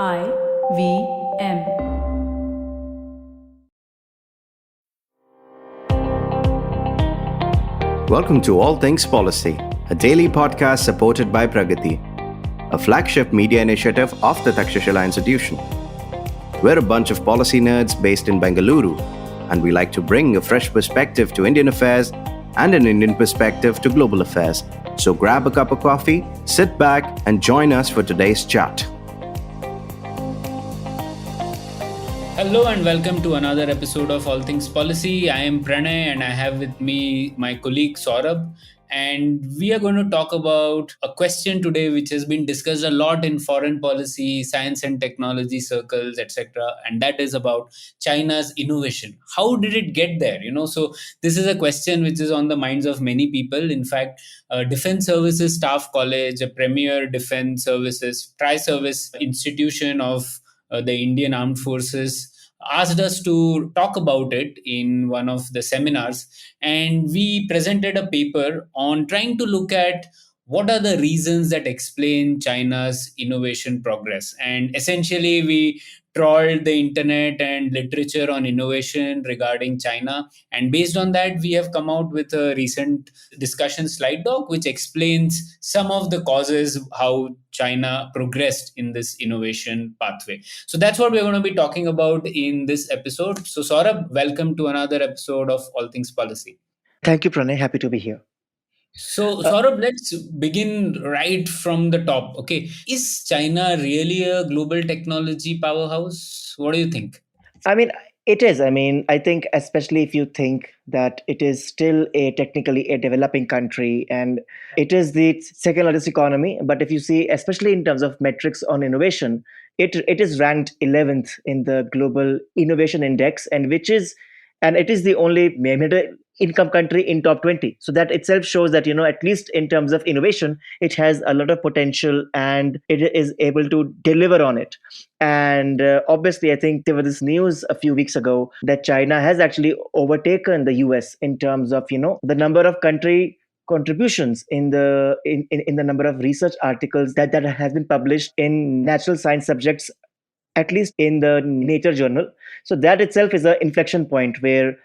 IVM. Welcome to All Things Policy, a daily podcast supported by Pragati, a flagship media initiative of the Takshashila institution. We're a bunch of policy nerds based in Bengaluru, and we like to bring a fresh perspective to Indian affairs and an Indian perspective to global affairs. So grab a cup of coffee, sit back, and join us for today's chat. Hello and welcome to another episode of All Things Policy. I am Pranay and I have with me my colleague Saurabh. And we are going to talk about a question today which has been discussed a lot in foreign policy, science and technology circles, etc. And that is about China's innovation. How did it get there? So this is a question which is on the minds of many people. In fact, Defense Services Staff College, a premier defense services tri-service institution of the Indian Armed Forces, asked us to talk about it in one of the seminars, and we presented a paper on trying to look at what are the reasons that explain China's innovation progress. And essentially, we trawled the internet and literature on innovation regarding China. And based on that, we have come out with a recent discussion SlideDoc, which explains some of the causes how China progressed in this innovation pathway. So that's what we're going to be talking about in this episode. So, Saurabh, welcome to another episode of All Things Policy. Thank you, Pranay. Happy to be here. So, Saurabh, let's begin right from the top. Okay. Is China really a global technology powerhouse? What do you think? I mean, it is. I think, especially if you think that it is still technically a developing country and it is the second largest economy. But if you see, especially in terms of metrics on innovation, it is ranked 11th in the global innovation index, and it is the only middle income country in top 20. So that itself shows that, at least in terms of innovation, it has a lot of potential and it is able to deliver on it. And obviously, I think there was this news a few weeks ago that China has actually overtaken the US in terms of, the number of country contributions in the number of research articles that has been published in natural science subjects, at least in the Nature journal. So that itself is an inflection point where,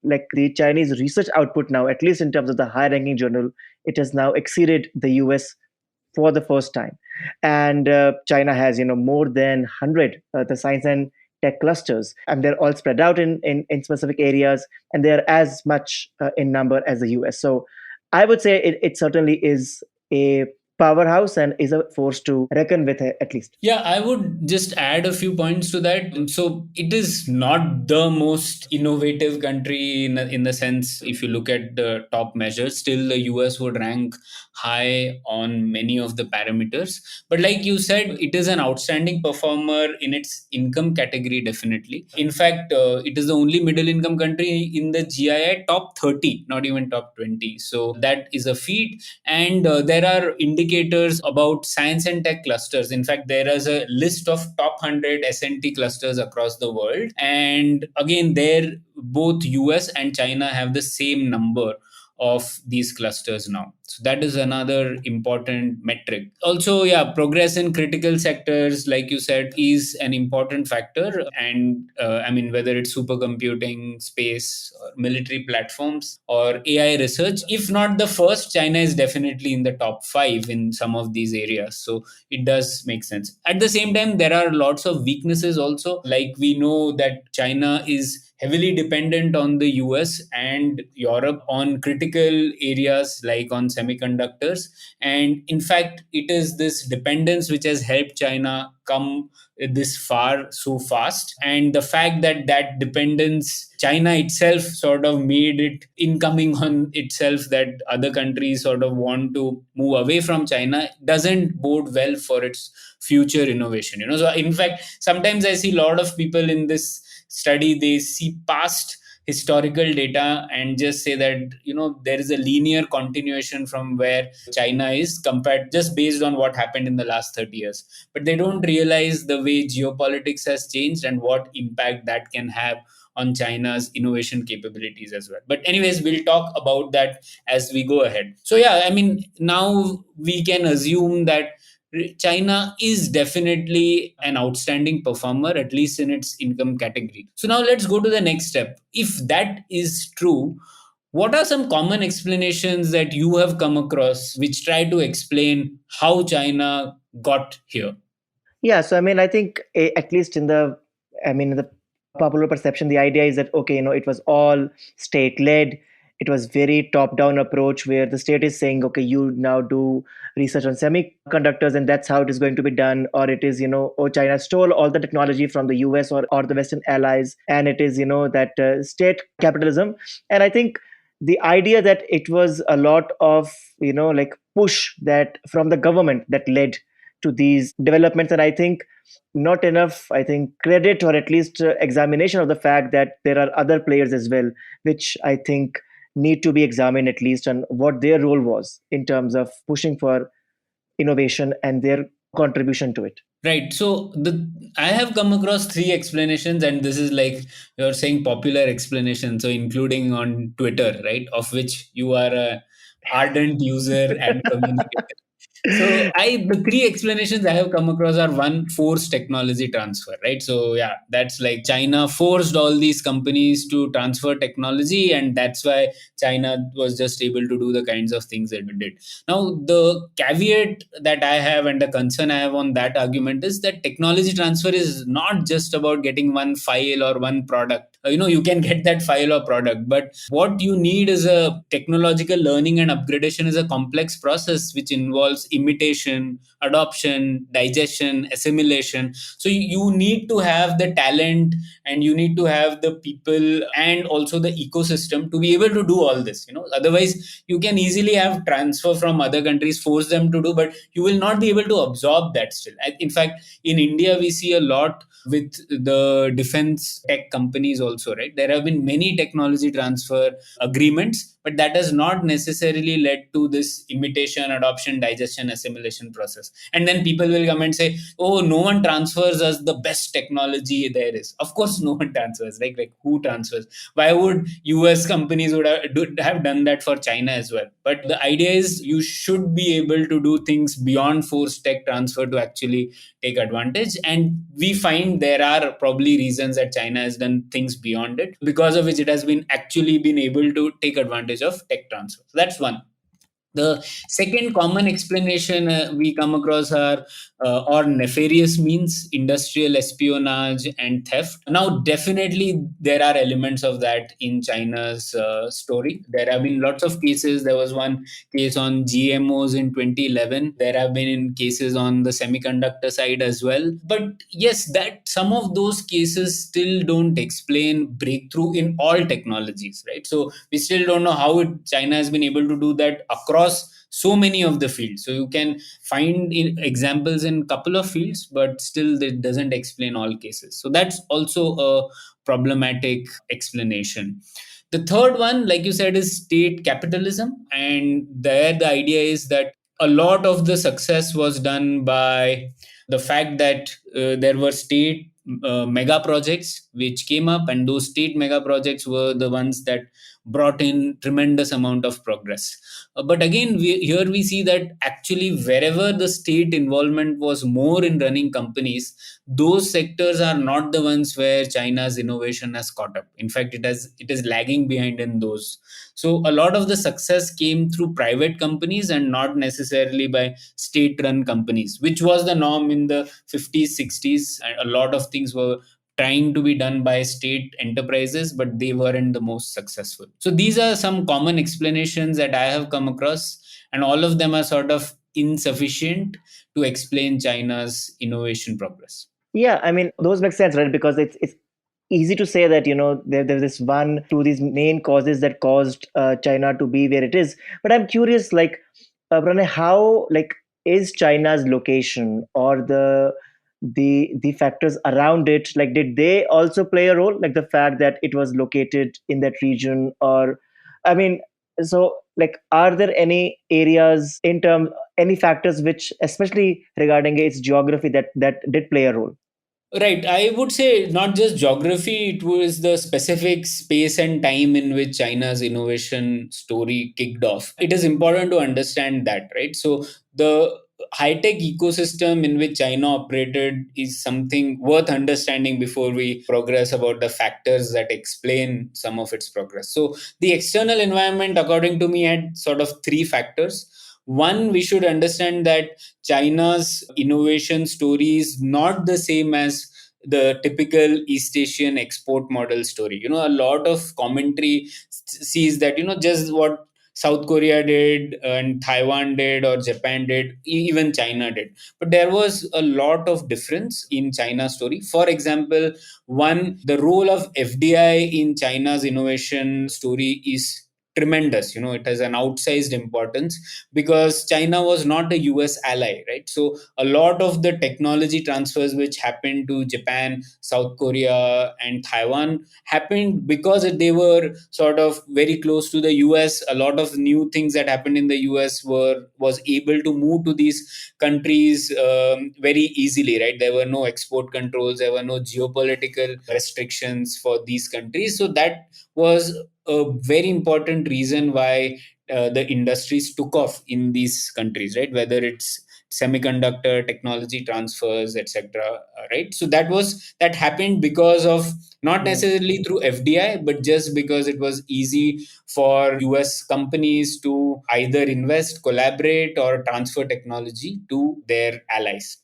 like the Chinese research output now, at least in terms of the high ranking journal, it has now exceeded the US for the first time. And China has, more than 100 the science and tech clusters, and they're all spread out in specific areas, and they're as much in number as the US. So I would say it certainly is a powerhouse and is a force to reckon with, at least. Yeah, I would just add a few points to that. So it is not the most innovative country in the sense, if you look at the top measures, still the US would rank high on many of the parameters. But like you said, it is an outstanding performer in its income category, definitely. In fact, it is the only middle income country in the GII top 30, not even top 20. So that is a feat. And there are indicators about science and tech clusters. In fact, there is a list of top 100 S&T clusters across the world. And again, there both US and China have the same number of these clusters now. So that is another important metric. Also, yeah, progress in critical sectors, like you said, is an important factor. And whether it's supercomputing, space, or military platforms, or AI research, if not the first, China is definitely in the top 5 in some of these areas. So it does make sense. At the same time, there are lots of weaknesses also. Like we know that China is heavily dependent on the US and Europe on critical areas like on semiconductors. And in fact, it is this dependence which has helped China come this far so fast. And the fact that that dependence, China itself sort of made it incoming on itself, that other countries sort of want to move away from China, doesn't bode well for its future innovation. So in fact, sometimes I see a lot of people in this study, they see past historical data and just say that there is a linear continuation from where China is compared, just based on what happened in the last 30 years. But they don't realize the way geopolitics has changed and what impact that can have on China's innovation capabilities as well. But anyways, we'll talk about that as we go ahead. So yeah, now we can assume that China is definitely an outstanding performer, at least in its income category. So now let's go to the next step. If that is true, what are some common explanations that you have come across which try to explain how China got here? Yeah, so I mean, I think at least in the popular perception, the idea is that okay, it was all state led. It was very top down approach where the state is saying, okay, you now do research on semiconductors, and that's how it is going to be done. Or it is, oh, China stole all the technology from the US or the Western allies, and it is, that state capitalism. And I think the idea that it was a lot of, like push that from the government that led to these developments. And I think not enough, I think, credit or at least examination of the fact that there are other players as well, which I think need to be examined at least on what their role was in terms of pushing for innovation and their contribution to it. Right. So I have come across three explanations, and this is like you're saying popular explanation. So including on Twitter, right, of which you are a ardent user and communicator. So the three explanations I have come across are: one, forced technology transfer, right? So yeah, that's like China forced all these companies to transfer technology, and that's why China was just able to do the kinds of things that it did. Now, the caveat that I have and the concern I have on that argument is that technology transfer is not just about getting one file or one product. You can get that file or product, but what you need is a technological learning and upgradation is a complex process which involves imitation, adoption, digestion, assimilation. So you need to have the talent, and you need to have the people and also the ecosystem to be able to do all this. Otherwise you can easily have transfer from other countries, force them to do, but you will not be able to absorb that still. In fact, in India we see a lot with the defense tech companies also, right? There have been many technology transfer agreements, but that has not necessarily led to this imitation, adoption, digestion, assimilation process. And then people will come and say, oh, no one transfers us the best technology there is. Of course no one transfers. Like who transfers? Why would US companies have done that for China as well? But the idea is you should be able to do things beyond forced tech transfer to actually take advantage. And we find there are probably reasons that China has done things beyond it, because of which it has been actually been able to take advantage of tech transfer. So that's one. The second common explanation we come across are or nefarious means, industrial espionage and theft. Now, definitely there are elements of that in China's story. There have been lots of cases. There was one case on GMOs in 2011. There have been in cases on the semiconductor side as well. But yes, that some of those cases still don't explain breakthrough in all technologies, right? So we still don't know how China has been able to do that across so many of the fields. So you can find examples in a couple of fields, but still that doesn't explain all cases. So that's also a problematic explanation. The third one, like you said, is state capitalism. And there the idea is that a lot of the success was done by the fact that there were state mega projects which came up, and those state mega projects were the ones that brought in tremendous amount of progress. But again, here we see that actually wherever the state involvement was more in running companies, those sectors are not the ones where China's innovation has caught up. In fact, it is lagging behind in those. So a lot of the success came through private companies and not necessarily by state run companies, which was the norm in the 50s, 60s. And a lot of things were trying to be done by state enterprises, but they weren't the most successful. So these are some common explanations that I have come across, and all of them are sort of insufficient to explain China's innovation progress. Yeah, I mean, those make sense, right? Because it's easy to say that there's this one two these main causes that caused China to be where it is. But I'm curious, like, Pranay, how, like, is China's location or the factors around it, like, did they also play a role, like the fact that it was located in that region? Or I mean, so, like, are there any areas in term any factors which, especially regarding its geography, that did play a role? Right. I would say not just geography, it was the specific space and time in which China's innovation story kicked off. It is important to understand that, right? So the high-tech ecosystem in which China operated is something worth understanding before we progress about the factors that explain some of its progress. So the external environment, according to me, had sort of three factors. One, we should understand that China's innovation story is not the same as the typical East Asian export model story. A lot of commentary sees that, just what South Korea did and Taiwan did or Japan did, even China did. But there was a lot of difference in China's story. For example, one, the role of FDI in China's innovation story is tremendous. It has an outsized importance because China was not a US ally, right? So a lot of the technology transfers which happened to Japan, South Korea, and Taiwan happened because they were sort of very close to the US. A lot of new things that happened in the US was able to move to these countries very easily, right? There were no export controls, there were no geopolitical restrictions for these countries. So that was a very important reason why the industries took off in these countries, right? Whether it's semiconductor technology transfers, etc., right? So that happened because of not necessarily through FDI, but just because it was easy for US companies to either invest, collaborate, or transfer technology to their allies.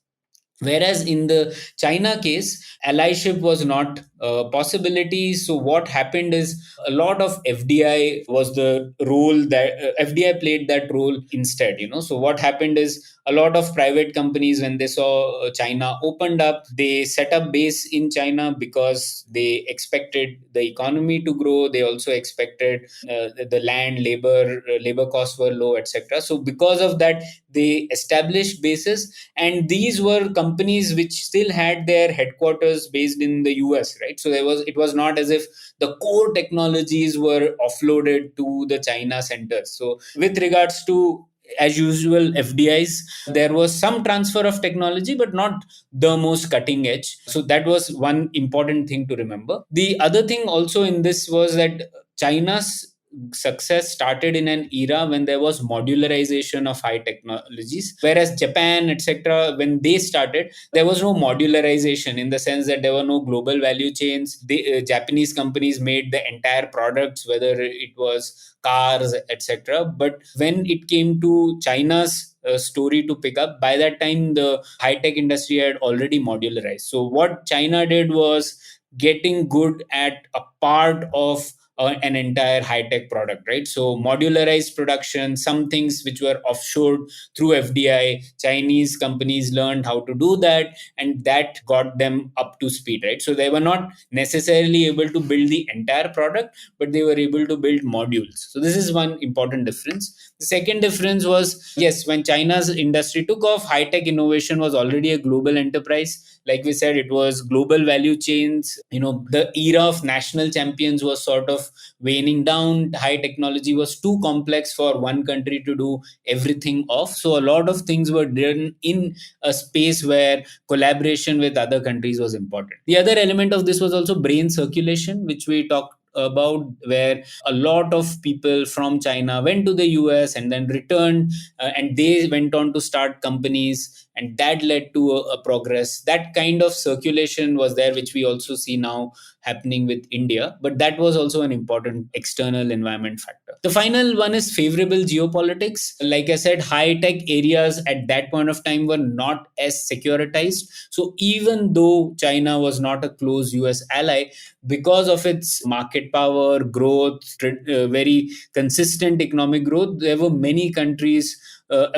Whereas in the China case, allyship was not a possibility. So what happened is a lot of FDI was the role that FDI played that role instead. So what happened is a lot of private companies, when they saw China opened up, they set up base in China because they expected the economy to grow. They also expected the land, labor costs were low, etc. So because of that, they established bases, and these were companies which still had their headquarters based in the US, right? So it was not as if the core technologies were offloaded to the China centers. So with regards to, as usual, FDIs, there was some transfer of technology, but not the most cutting edge. So that was one important thing to remember. The other thing also in this was that China's success started in an era when there was modularization of high technologies, whereas Japan, etc., when they started, there was no modularization, in the sense that there were no global value chains. The Japanese companies made the entire products, whether it was cars, etc. But when it came to China's story to pick up, by that time the high tech industry had already modularized. So what China did was getting good at a part of an entire high-tech product, right? So modularized production, some things which were offshored through FDI, Chinese companies learned how to do that, and that got them up to speed, right? So they were not necessarily able to build the entire product, but they were able to build modules. So this is one important difference. The second difference was, yes, when China's industry took off, high-tech innovation was already a global enterprise. Like we said, it was global value chains. The era of national champions was sort of waning down. High technology was too complex for one country to do everything of. So a lot of things were done in a space where collaboration with other countries was important. The other element of this was also brain circulation, which we talked about, where a lot of people from China went to the US and then returned, and they went on to start companies, and that led to a progress. That kind of circulation was there, which we also see now happening with India, but that was also an important external environment factor. The final one is favorable geopolitics. Like I said, high tech areas at that point of time were not as securitized. So even though China was not a close US ally, because of its market power, growth, very consistent economic growth, there were many countries,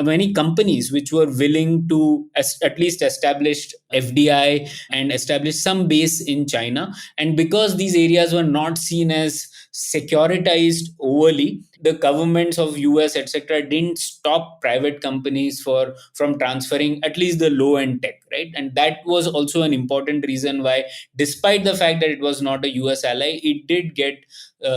many companies which were willing to at least establish FDI and establish some base in China. And because these areas were not seen as securitized overly, the governments of US, etc., didn't stop private companies from transferring at least the low end tech, right? And that was also an important reason why, despite the fact that it was not a US ally, it did get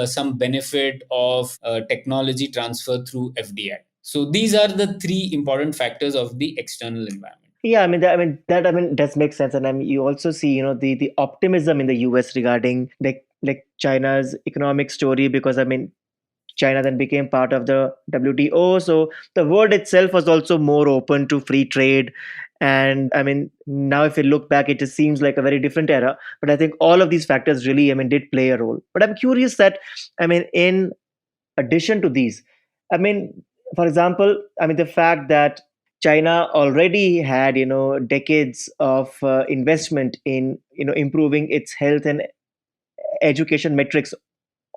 some benefit of technology transfer through FDI. So these are the three important factors of the external environment. Yeah, that does make sense, and you also see, the optimism in the US regarding like China's economic story, because China then became part of the WTO. So the world itself was also more open to free trade. And I mean, now if you look back, it just seems like a very different era. But I think all of these factors really, I mean, did play a role. But I'm curious that, I mean, in addition to these, I mean, for example, I mean, the fact that China already had, decades of investment in, improving its health and education metrics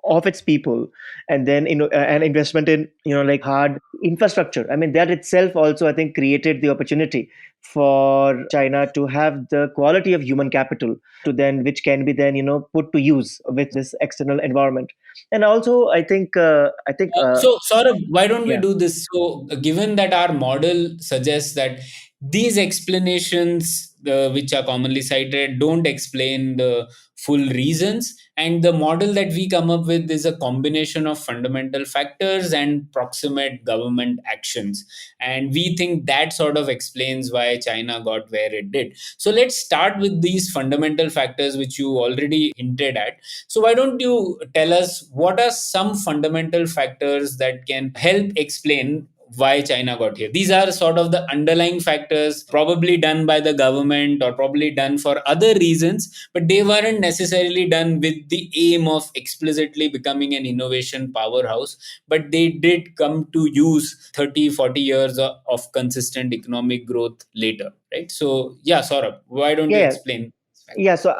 of its people, and then an investment in like hard infrastructure. I mean, that itself also, I think, created the opportunity for China to have the quality of human capital to then which can be then put to use with this external environment. And also I think So, Saurabh, why don't we yeah. do this? So, given that our model suggests that these explanations, which are commonly cited, don't explain the full reasons, and the model that we come up with is a combination of fundamental factors and proximate government actions. And we think that sort of explains why China got where it did. So, let's start with these fundamental factors, which you already hinted at. So, why don't you tell us what are some fundamental factors that can help explain why China got here? These are sort of the underlying factors, probably done by the government or probably done for other reasons, but they weren't necessarily done with the aim of explicitly becoming an innovation powerhouse. But they did come to use 30, 40 years of consistent economic growth later, right? So, yeah, Saurabh, why don't you Yeah, explain? yeah. So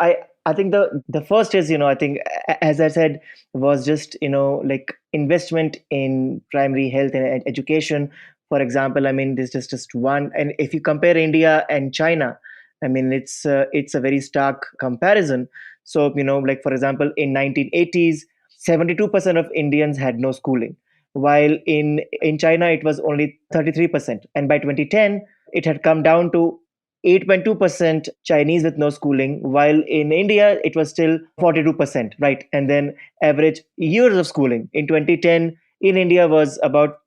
I think the first is, I think, as I said, was just like investment in primary health and education. For example, I mean, this is just one. And if you compare India and China, I mean, it's a very stark comparison. So like for example, in 1980s, 72% of Indians had no schooling, while in China it was only 33%, and by 2010 it had come down to 8.2% Chinese with no schooling, while in India it was still 42%, right? And then average years of schooling in 2010 in India was about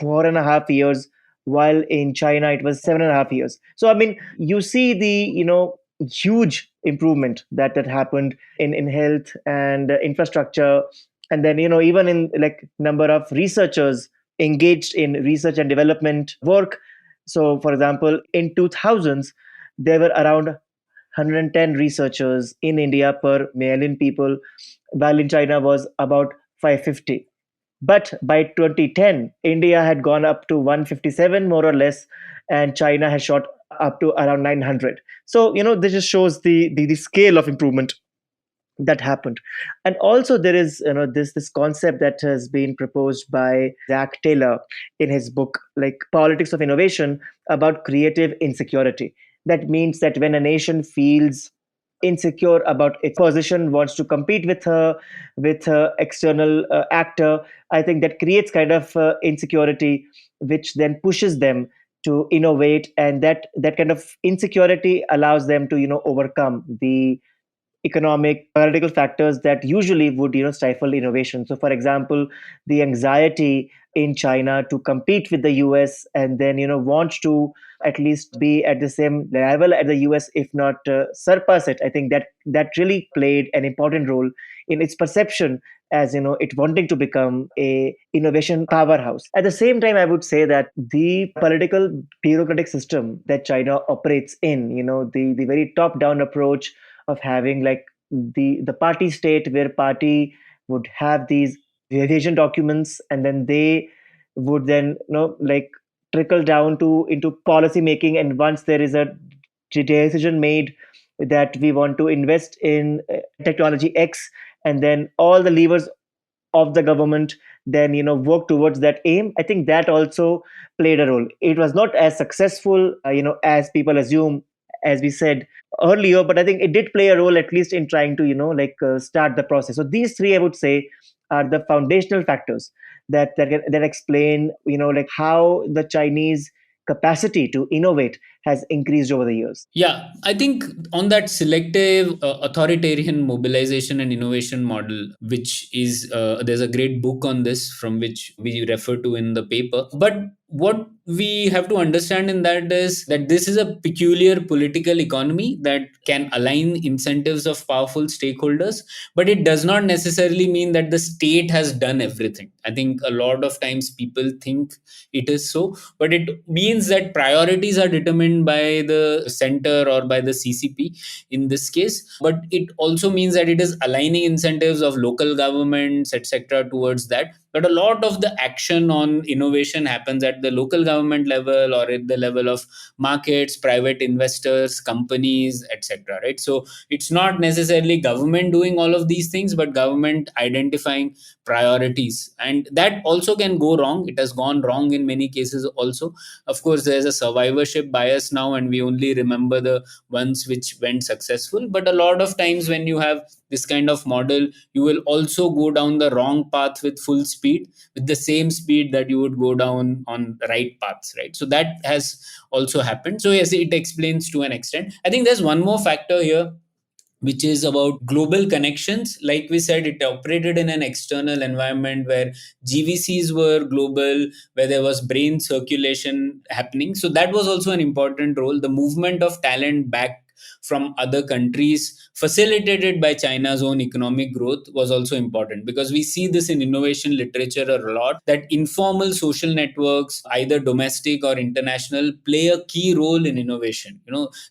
4.5 years, while in China it was 7.5 years. So I mean, you see the huge improvement that happened in health and infrastructure, and then even in like number of researchers engaged in research and development work. So for example, in 2000s there were around 110 researchers in India per million people, while in China was about 550. But by 2010, India had gone up to 157 more or less, and China has shot up to around 900. So this just shows the scale of improvement that happened. And also there is this concept that has been proposed by Zach Taylor in his book like Politics of Innovation, about creative insecurity. That means that when a nation feels insecure about its position, wants to compete with a external actor, I think that creates kind of insecurity, which then pushes them to innovate, and that kind of insecurity allows them to overcome the economic political factors that usually would stifle innovation. So for example, the anxiety in China to compete with the US, and then want to at least be at the same level at the US, if not surpass it. I think that really played an important role in its perception as it wanting to become a innovation powerhouse. At the same time, I would say that the political bureaucratic system that China operates in, the very top down approach of having like the party state, where party would have these vision documents, and then they would then like trickle down to into policy making. And once there is a decision made that we want to invest in technology X, and then all the levers of the government then work towards that aim. I think that also played a role. It was not as successful as people assume, as we said earlier, but I think it did play a role, at least in trying to start the process. So these three, I would say, are the foundational factors that explain like how the Chinese capacity to innovate has increased over the years. Yeah, I think on that selective authoritarian mobilization and innovation model, which is there's a great book on this from which we refer to in the paper. But what we have to understand in that is that this is a peculiar political economy that can align incentives of powerful stakeholders, but it does not necessarily mean that the state has done everything. I think a lot of times people think it is so, but it means that priorities are determined by the center or by the CCP in this case, but it also means that it is aligning incentives of local governments, etc., towards that. But a lot of the action on innovation happens at the local government level or at the level of markets, private investors, companies, etc., right? So it's not necessarily government doing all of these things, but government identifying priorities, and that also can go wrong. It has gone wrong in many cases also. Of course, there's a survivorship bias now, and we only remember the ones which went successful. But a lot of times when you have this kind of model, you will also go down the wrong path with full speed, with the same speed that you would go down on the right paths, right? So that has also happened. So yes, it explains to an extent. I think there's one more factor here, which is about global connections. Like we said, it operated in an external environment where GVCs were global, where there was brain circulation happening. So that was also an important role. The movement of talent back from other countries, facilitated by China's own economic growth, was also important, because we see this in innovation literature a lot, that informal social networks, either domestic or international, play a key role in innovation.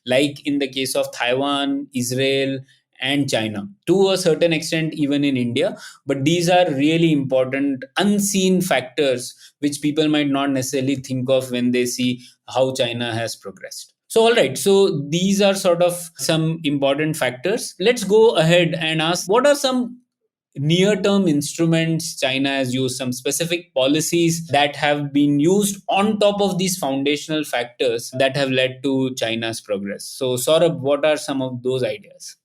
Like in the case of Taiwan, Israel, and China, to a certain extent, even in India. But these are really important unseen factors which people might not necessarily think of when they see how China has progressed. So, all right, so these are sort of some important factors. Let's go ahead and ask, what are some near term instruments China has used, some specific policies that have been used on top of these foundational factors that have led to China's progress? So, Saurabh, what are some of those ideas?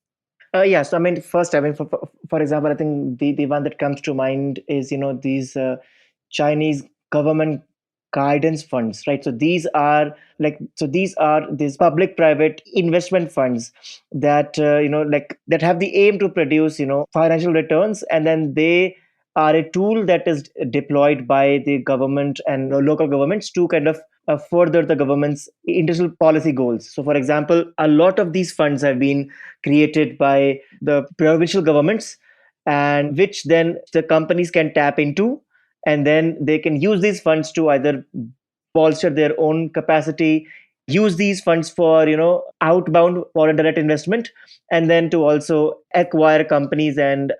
Yeah, so I mean, first, I mean, for example, I think the one that comes to mind is, these Chinese government guidance funds, right? So these are these public-private investment funds that, that have the aim to produce, financial returns, and then they are a tool that is deployed by the government and local governments to kind of further the government's international policy goals. So, for example, a lot of these funds have been created by the provincial governments, and which then the companies can tap into, and then they can use these funds to either bolster their own capacity, use these funds for outbound foreign direct investment, and then to also acquire companies and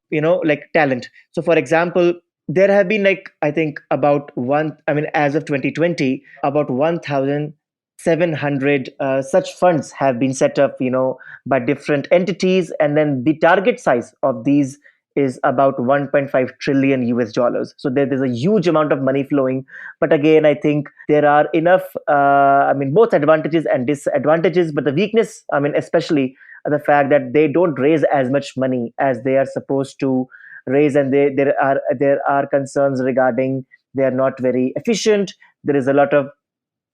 like talent. So for example, there have been, like, I think about as of 2020, about 1700 such funds have been set up by different entities, and then the target size of these is about 1.5 trillion US dollars. So there's a huge amount of money flowing. But again, I think there are enough, both advantages and disadvantages. But the weakness, especially the fact that they don't raise as much money as they are supposed to raise, and there are concerns regarding they are not very efficient. There is a lot of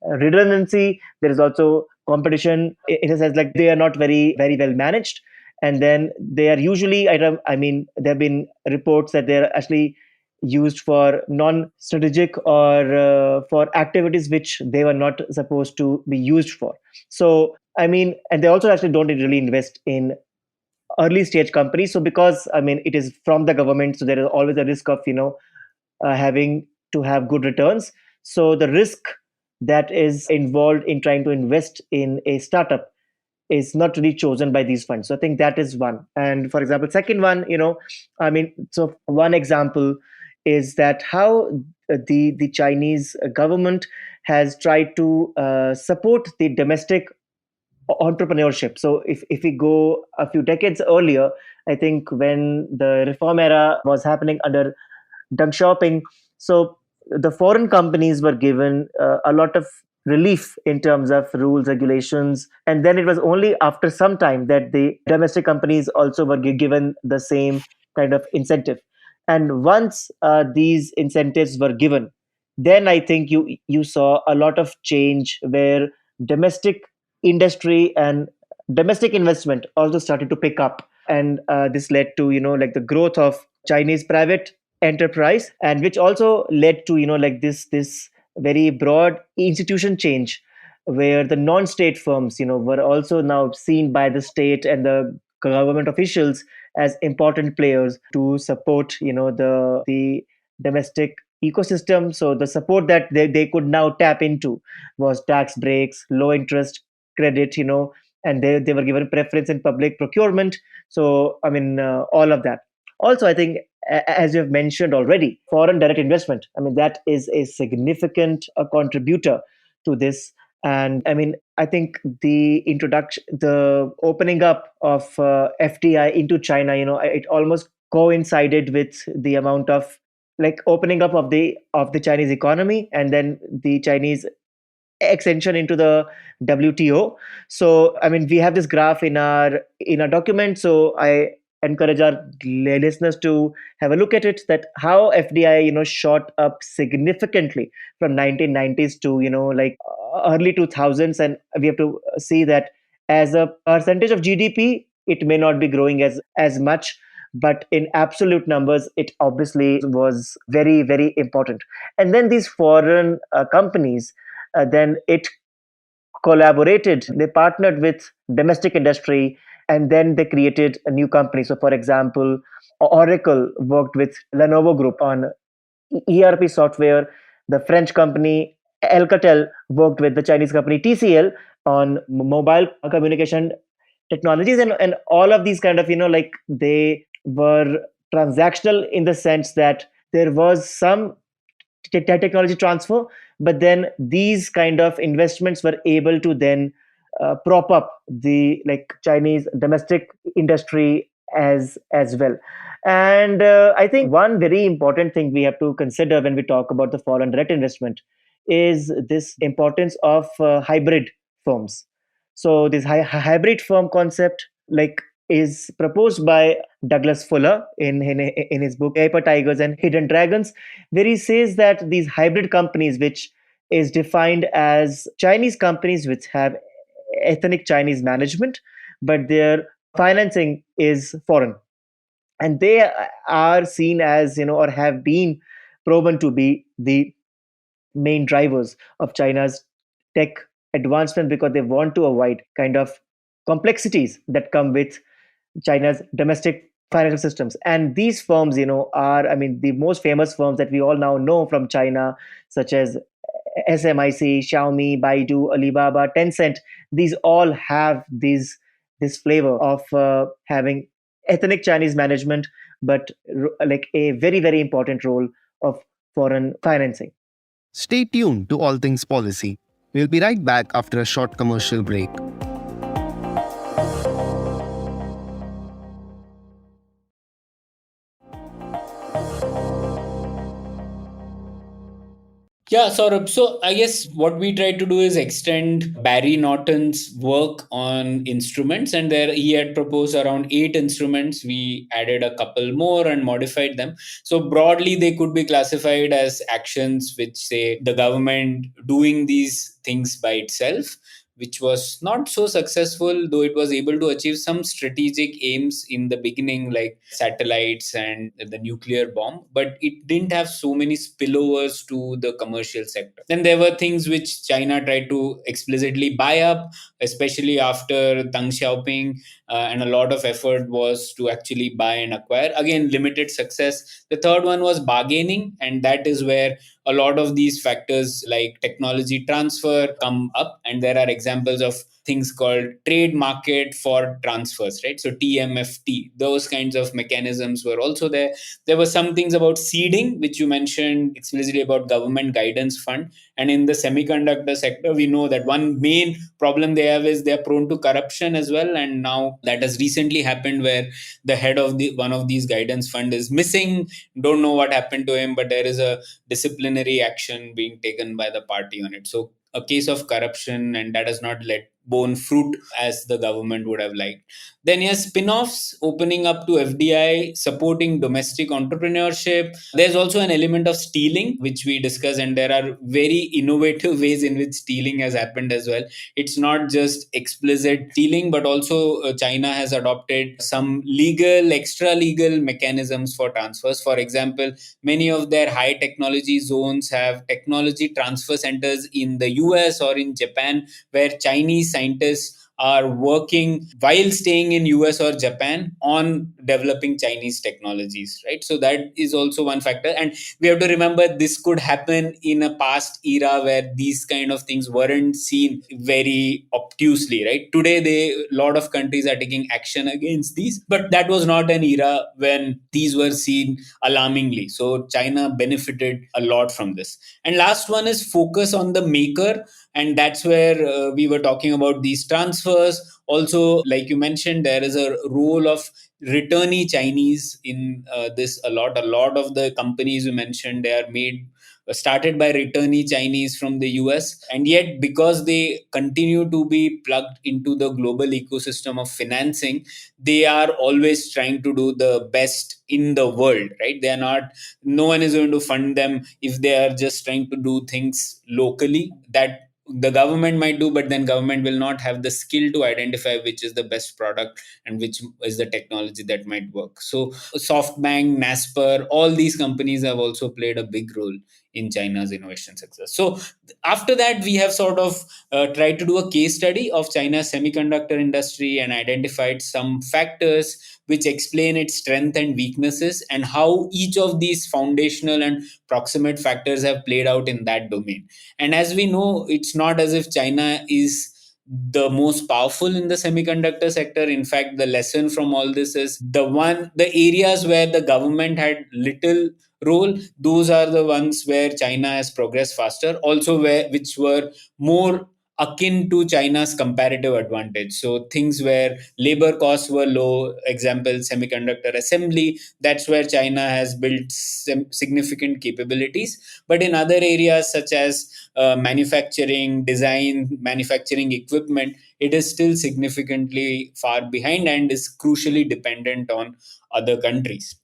redundancy. There is also competition in a sense, like they are not very very well managed. And then they are usually, there have been reports that they are actually used for non-strategic or for activities which they were not supposed to be used for. So and they also actually don't really invest in early stage companies. So because it is from the government, so there is always a risk of having to have good returns. So the risk that is involved in trying to invest in a startup is not really chosen by these funds. So I think that is one. And for example, second one, so one example is that how the Chinese government has tried to support the domestic entrepreneurship. So if we go a few decades earlier, I think when the reform era was happening under Deng Xiaoping, so the foreign companies were given a lot of relief in terms of rules, regulations, and then it was only after some time that the domestic companies also were given the same kind of incentive. And once these incentives were given, then I think you saw a lot of change where domestic industry and domestic investment also started to pick up, and this led to like the growth of Chinese private enterprise, and which also led to like this very broad institution change where the non-state firms, were also now seen by the state and the government officials as important players to support, the domestic ecosystem. So the support that they could now tap into was tax breaks, low interest credit, and they were given preference in public procurement. So I mean, all of that. Also, I think, as you've mentioned already, foreign direct investment. I mean, that is a significant contributor to this. And I mean, I think the opening up of FDI into China, it almost coincided with the amount of like opening up of the Chinese economy, and then the Chinese extension into the WTO. So I mean, we have this graph in our document. So I encourage our listeners to have a look at it. That how FDI shot up significantly from 1990s to like early 2000s, and we have to see that as a percentage of GDP, it may not be growing as much, but in absolute numbers, it obviously was very very important. And then these foreign companies then it collaborated, they partnered with domestic industry, and then they created a new company. So for example, Oracle worked with Lenovo Group on ERP software. The French company Alcatel worked with the Chinese company TCL on mobile communication technologies. And all of these kind of like they were transactional in the sense that there was some technology transfer, but then these kind of investments were able to then prop up the like Chinese domestic industry as well. And I think one very important thing we have to consider when we talk about the foreign direct investment is this importance of hybrid firms. So this hybrid firm concept like is proposed by Douglas Fuller in his book Paper Tigers and Hidden Dragons, where he says that these hybrid companies, which is defined as Chinese companies which have ethnic Chinese management, but their financing is foreign, and they are seen as or have been proven to be the main drivers of China's tech advancement, because they want to avoid kind of complexities that come with China's domestic financial systems. And these firms, are, I mean, the most famous firms that we all now know from China, such as SMIC, Xiaomi, Baidu, Alibaba, Tencent. These all have this flavor of having ethnic Chinese management, but like a very, very important role of foreign financing. Stay tuned to All Things Policy. We'll be right back after a short commercial break. Yeah, Saurabh. So I guess what we tried to do is extend Barry Norton's work on instruments, and there he had proposed around 8 instruments. We added a couple more and modified them. So broadly, they could be classified as actions which say the government doing these things by itself, which was not so successful, though it was able to achieve some strategic aims in the beginning, like satellites and the nuclear bomb, but it didn't have so many spillovers to the commercial sector. Then there were things which China tried to explicitly buy up, especially after Deng Xiaoping, and a lot of effort was to actually buy and acquire. Again, limited success. The third one was bargaining, and that is where a lot of these factors like technology transfer come up, and there are examples of things called trade market for transfers, right? So TMFT, those kinds of mechanisms were also there. There were some things about seeding, which you mentioned explicitly about government guidance fund. And in the semiconductor sector, we know that one main problem they have is they're prone to corruption as well. And now that has recently happened where the head of one of these guidance fund is missing. Don't know what happened to him, but there is a disciplinary action being taken by the party on it. So a case of corruption, and that has not led borne fruit as the government would have liked. Then, yes, spin offs opening up to FDI, supporting domestic entrepreneurship. There's also an element of stealing, which we discuss, and there are very innovative ways in which stealing has happened as well. It's not just explicit stealing, but also China has adopted some legal, extra legal mechanisms for transfers. For example, many of their high technology zones have technology transfer centers in the US or in Japan, where Chinese scientists are working while staying in US or Japan on developing Chinese technologies, right? So that is also one factor. And we have to remember this could happen in a past era where these kind of things weren't seen very obtusely, right? Today, a lot of countries are taking action against these, but that was not an era when these were seen alarmingly. So China benefited a lot from this. And last one is focus on the maker, and that's where we were talking about these transfers. Also, like you mentioned, there is a role of returnee Chinese in this a lot. A lot of the companies you mentioned, they are made started by returnee Chinese from the US, and yet because they continue to be plugged into the global ecosystem of financing, they are always trying to do the best in the world, right? They are not, no one is going to fund them if they are just trying to do things locally. That the government might do, but then government will not have the skill to identify which is the best product and which is the technology that might work. So SoftBank, Naspers, all these companies have also played a big role in China's innovation success. So after that, we have sort of tried to do a case study of China's semiconductor industry and identified some factors which explain its strength and weaknesses, and how each of these foundational and proximate factors have played out in that domain. And as we know, it's not as if China is the most powerful in the semiconductor sector. In fact, the lesson from all this is the areas where the government had little role, those are the ones where China has progressed faster, also where which were more akin to China's comparative advantage. So things where labor costs were low, example semiconductor assembly, that's where China has built significant capabilities. But in other areas such as manufacturing, design, manufacturing equipment, it is still significantly far behind and is crucially dependent on other countries.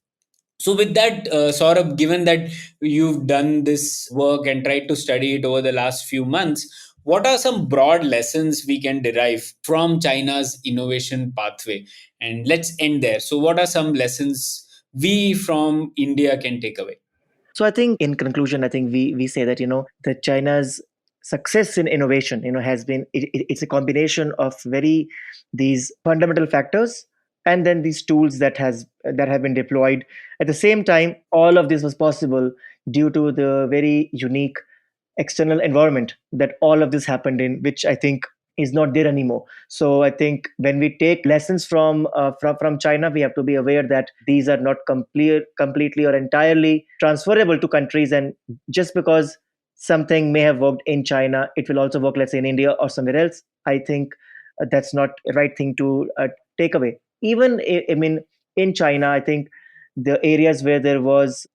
So, with that, Saurabh, given that you've done this work and tried to study it over the last few months, what are some broad lessons we can derive from China's innovation pathway? And let's end there. So, what are some lessons we from India can take away? So I think in conclusion, I think we say that that China's success in innovation has been it's a combination of very these fundamental factors, and then these tools that have been deployed. At the same time, all of this was possible due to the very unique external environment that all of this happened in, which I think is not there anymore. So I think when we take lessons from China, we have to be aware that these are not completely or entirely transferable to countries. And just because something may have worked in China, it will also work, let's say, in India or somewhere else. I think that's not the right thing to take away. Even I mean, in China, I think the areas where there was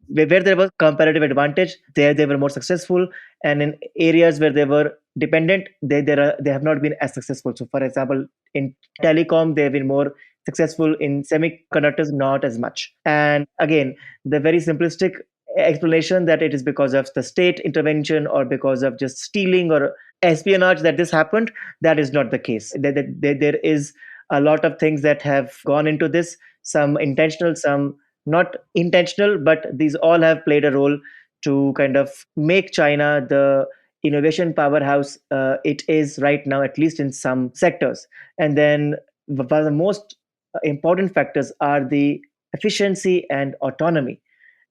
where there was comparative advantage, there they were more successful, and in areas where they were dependent, they have not been as successful. So for example, in telecom, they have been more successful. In semiconductors, not as much. And again, the very simplistic explanation that it is because of the state intervention or because of just stealing or espionage that this happened, that is not the case. There is a lot of things that have gone into this, some intentional, some not intentional, but these all have played a role to kind of make China the innovation powerhouse it is right now, at least in some sectors. And then one of the most important factors are the efficiency and autonomy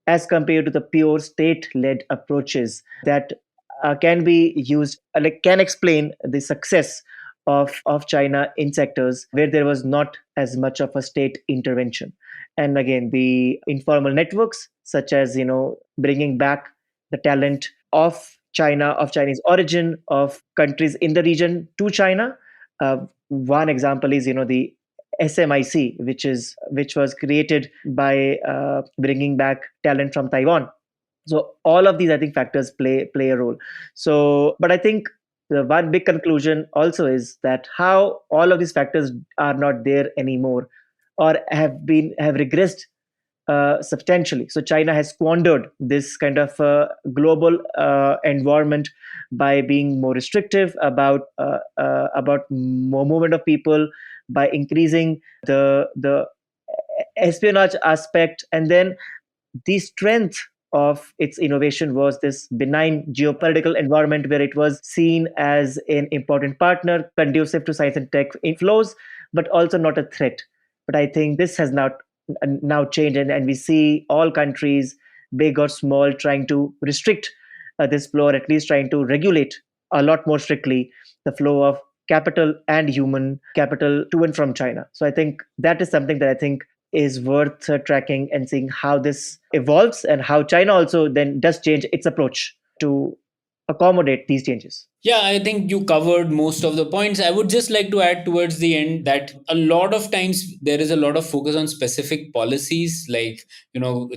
as compared to the pure state-led approaches that can be used, can explain the success of China in sectors where there was not as much of a state intervention. And again, the informal networks, such as bringing back the talent of China, of Chinese origin, of countries in the region to China. One example is the SMIC, which was created by bringing back talent from Taiwan. So all of these, I think, factors play a role. So, but I think The one big conclusion also is that how all of these factors are not there anymore, or have regressed substantially. So China has squandered this kind of global environment by being more restrictive about more movement of people, by increasing the espionage aspect, and then the strength of its innovation was this benign geopolitical environment where it was seen as an important partner conducive to science and tech inflows, but also not a threat. But I think this has now changed, and we see all countries, big or small, trying to restrict this flow, or at least trying to regulate a lot more strictly the flow of capital and human capital to and from China. So I think that is something that I think is worth tracking and seeing how this evolves, and how China also then does change its approach to accommodate these changes. Yeah, I think you covered most of the points. I would just like to add towards the end that a lot of times there is a lot of focus on specific policies, like,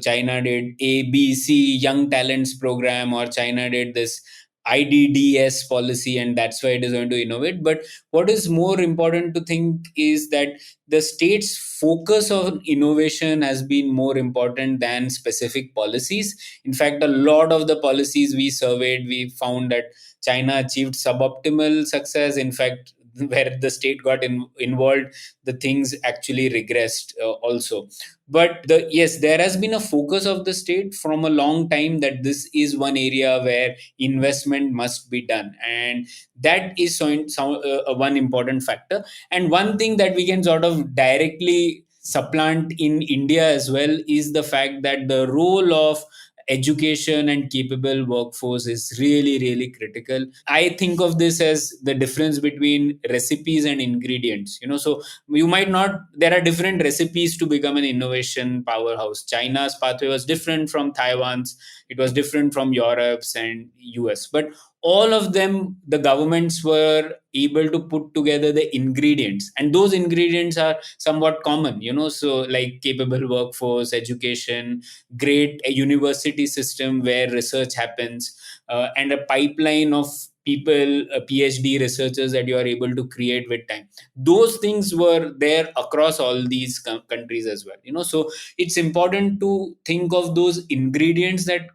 China did A, B, C young talents program, or China did this IDDS policy, and that's why it is going to innovate. But what is more important to think is that the state's focus on innovation has been more important than specific policies. In fact, a lot of the policies we surveyed, we found that China achieved suboptimal success. In fact, where the state got involved, the things actually regressed also. But yes, there has been a focus of the state from a long time that this is one area where investment must be done, and that is one important factor. And one thing that we can sort of directly supplant in India as well is the fact that the role of education and capable workforce is really, really critical. I think of this as the difference between recipes and ingredients. So you might not, there are different recipes to become an innovation powerhouse. China's pathway was different from Taiwan's, it was different from Europe's and US. But all of them, the governments were able to put together the ingredients, and those ingredients are somewhat common, so like capable workforce, education, great university system where research happens, and a pipeline of people, PhD researchers that you are able to create with time. Those things were there across all these countries as well. So it's important to think of those ingredients that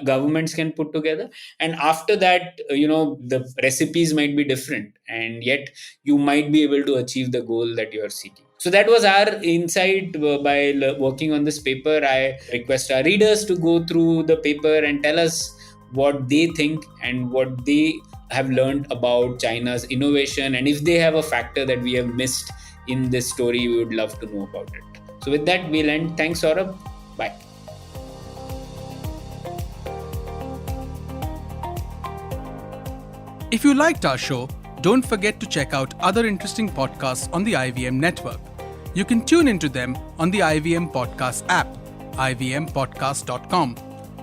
governments can put together, and after that, the recipes might be different, and yet you might be able to achieve the goal that you are seeking. So that was our insight by working on this paper. I request our readers to go through the paper and tell us what they think and what they have learned about China's innovation, and if they have a factor that we have missed in this story, we would love to know about it. So with that, we'll end. Thanks, Saurabh. Bye. If you liked our show, don't forget to check out other interesting podcasts on the IVM network. You can tune into them on the IVM Podcast app, ivmpodcast.com,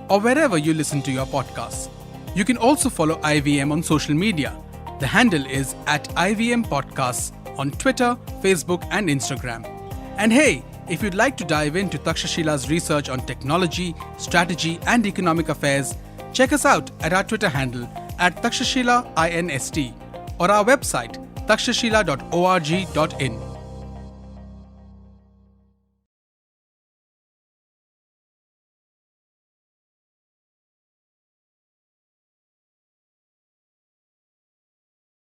or wherever you listen to your podcasts. You can also follow IVM on social media. The handle is @IVM Podcasts on Twitter, Facebook, and Instagram. And hey, if you'd like to dive into Takshashila's research on technology, strategy, and economic affairs, check us out at our Twitter handle @Takshashila INST or our website takshashila.org.in.